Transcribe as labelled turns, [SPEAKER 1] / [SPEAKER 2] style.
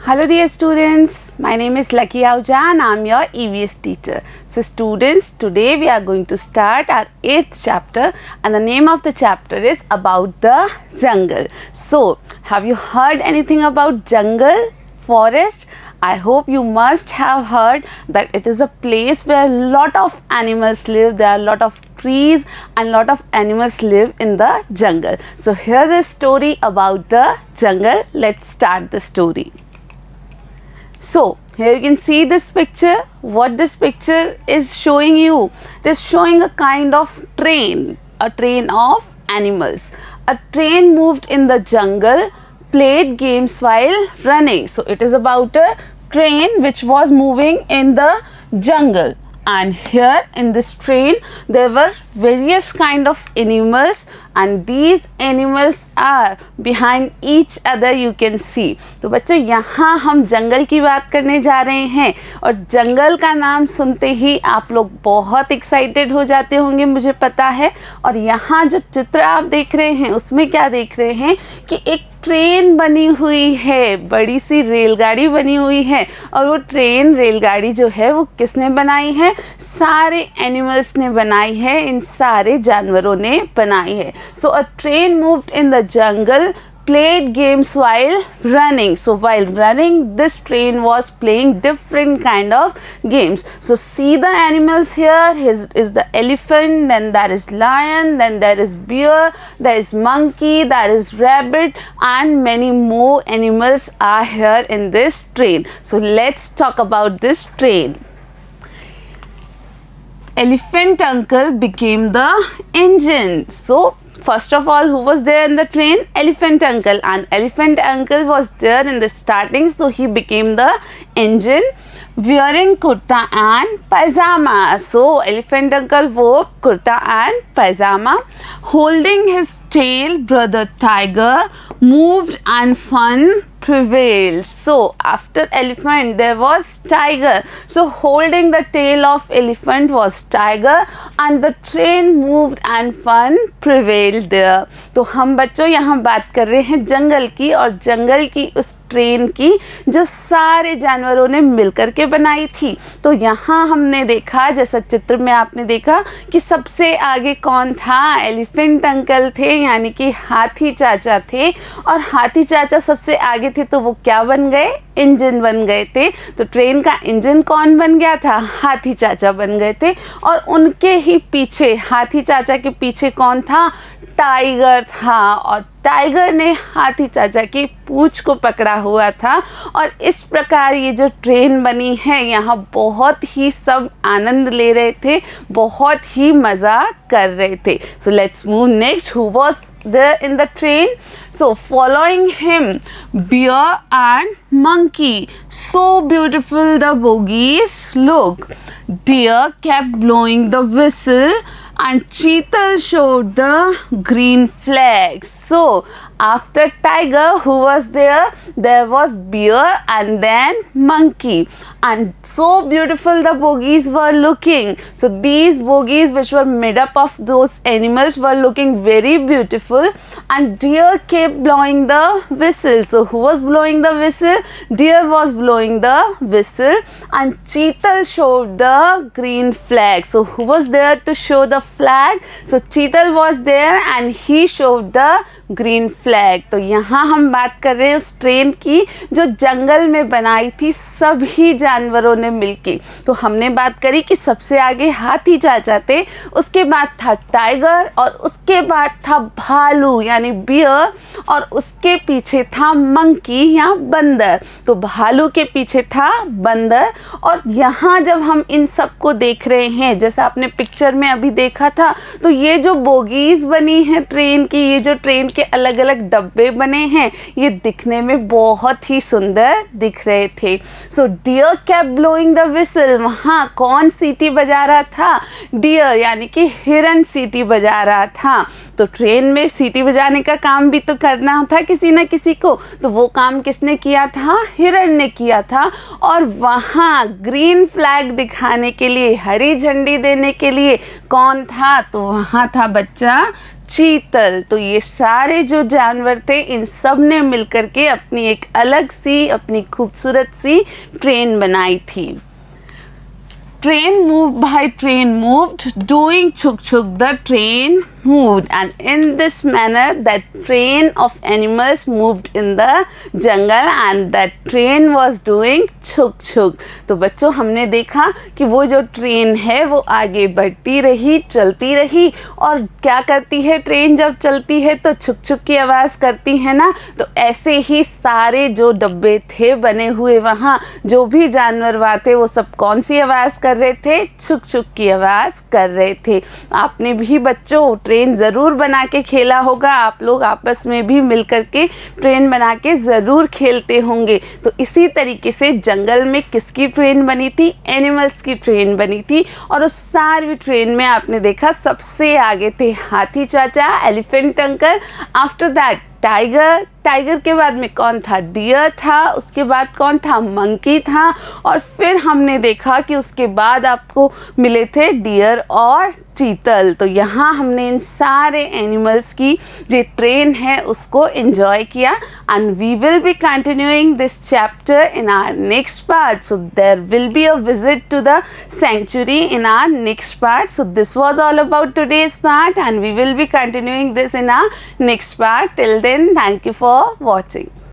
[SPEAKER 1] Hello dear students, my name is Lucky Ahuja and I am your EVS teacher. So students, today we are going to start our 8th chapter and the name of the chapter is about the jungle. So have you heard anything about jungle, forest? I hope you must have heard that it is a place where a lot of animals live, there are a lot of trees and lot of animals live in the jungle. So here's a story about the jungle. Let's start the story. So here you can see this picture. What this picture is showing you? It is showing a kind of train, a train of animals. A train moved in the jungle, played games while running. So it is about a train which was moving in the jungle. And here in this train there were various kind of animals and these animals are behind each other, you can see. तो बच्चों यहाँ हम जंगल की बात करने जा रहे हैं और जंगल का नाम सुनते ही आप लोग बहुत एक्साइटेड हो जाते होंगे, मुझे पता है। और यहाँ जो चित्र आप देख रहे हैं उसमें क्या देख रहे हैं कि एक ट्रेन बनी हुई है, बड़ी सी रेलगाड़ी बनी हुई है। और वो ट्रेन रेलगाड़ी जो है वो किसने बनाई है? सारे एनिमल्स ने बनाई है, इन सारे जानवरों ने बनाई है। So a train moved in the jungle, played games while running. So while running this train was playing different kind of games. So see the animals here. Is the elephant, then there is lion, then there is bear, there is monkey, there is rabbit and many more animals are here in this train. So let's talk about this train. Elephant uncle became the engine. So first of all, who was there in the train? Elephant uncle, and elephant uncle was there in the starting, so he became the engine, wearing kurta and pajama. So elephant uncle wore kurta and pajama, holding his tail brother tiger, moved and fun prevailed. So after elephant there was tiger. So holding the tail of elephant was tiger and the train moved and fun prevailed there. तो हम बच्चों यहाँ बात कर रहे हैं जंगल की, और जंगल की उस ट्रेन की जो सारे जानवरों ने मिलकर के बनाई थी। तो यहाँ हमने देखा, जैसा चित्र में आपने देखा कि सबसे आगे कौन था? एलिफेंट अंकल थे, यानी कि हाथी चाचा थे। और हाथी चाचा सबसे आगे थे तो वो क्या बन गए? इंजन बन गए थे। तो ट्रेन का इंजन कौन बन गया था? हाथी चाचा बन गए थे। और उनके ही पीछे, हाथी चाचा के पीछे कौन था? टाइगर था, और टाइगर ने हाथी चाचा की पूंछ को पकड़ा हुआ था। और इस प्रकार ये जो ट्रेन बनी है, यहाँ बहुत ही सब आनंद ले रहे थे, बहुत ही मज़ा कर रहे थे। So let's move next. Who was there in the train? So following him, bear and monkey. So beautiful the bogies look. Deer kept blowing the whistle and cheetal showed the green flag. So after tiger, who was there? There was bear and then monkey. And so beautiful the bogies were looking. So these bogies which were made up of those animals were looking very beautiful. And deer kept blowing the whistle. So who was blowing the whistle? Deer was blowing the whistle. And cheetal showed the green flag. So who was there to show the flag? So cheetal was there and he showed the green flag. तो यहाँ हम बात कर रहे हैं उस train की जो जंगल में बनाई थी सभी जानवरों ने मिलके। तो हमने बात करी कि सबसे आगे हाथी चाचा थे, उसके बाद था टाइगर और उसके बाद था भालू यानी बियर, और उसके पीछे था मंकी या बंदर। तो भालू के पीछे था बंदर। और यहाँ जब हम इन सब को देख रहे हैं, जैसा आपने पिक्चर में अभी देखा था, तो ये जो बोगीज बनी है ट्रेन की, ये जो ट्रेन के अलग अलग डब्बे बने हैं, ये दिखने में बहुत ही सुंदर दिख रहे थे। So dear kept blowing the whistle. वहाँ कौन सीटी बजा रहा था? डियर यानी कि हिरन सीटी बजा रहा था। तो ट्रेन में सीटी बजाने का काम भी तो करना था किसी न किसी को, तो वो काम किसने किया था? हिरण ने किया था। और वहाँ ग्रीन फ्लैग दिखाने के लिए, हरी झंडी देने के लिए कौन था? तो वहाँ था बच्चा चीतल। तो ये सारे जो जानवर थे, इन सब ने मिलकर के अपनी एक अलग सी, अपनी खूबसूरत सी ट्रेन बनाई थी। Train moved by train moved, doing chuk chuk the train moved, and in this manner that train of animals moved in the jungle and that train was doing chuk chuk। तो बच्चों हमने देखा कि वो जो train है वो आगे बढ़ती रही, चलती रही, और क्या करती है ट्रेन जब चलती है तो छुक छुक की आवाज़ करती है ना। तो ऐसे ही सारे जो डब्बे थे बने हुए, वहाँ जो भी जानवर थे वो सब कौन सी आवाज़ कर रहे थे? छुक छुक की आवाज़ कर रहे थे। आपने भी बच्चों ट्रेन ज़रूर बना के खेला होगा, आप लोग आपस में भी मिल कर के ट्रेन बना के ज़रूर खेलते होंगे। तो इसी तरीके से जंगल में किसकी ट्रेन बनी थी? एनिमल्स की ट्रेन बनी थी। और उस सारी ट्रेन में आपने देखा सबसे आगे थे हाथी चाचा, elephant uncle, after that tiger, tiger के बाद में कौन था? डियर था, उसके बाद कौन था? मंकी था, और फिर हमने देखा कि उसके बाद आपको मिले थे डियर और चीतल। तो यहाँ हमने इन सारे एनिमल्स की जो ट्रेन है उसको एंजॉय किया। And we will be continuing this chapter in our next part, so there will be a visit to the century in our next part. So this was all about today's part and we will be continuing this in our next part. Till then, thank you for watching.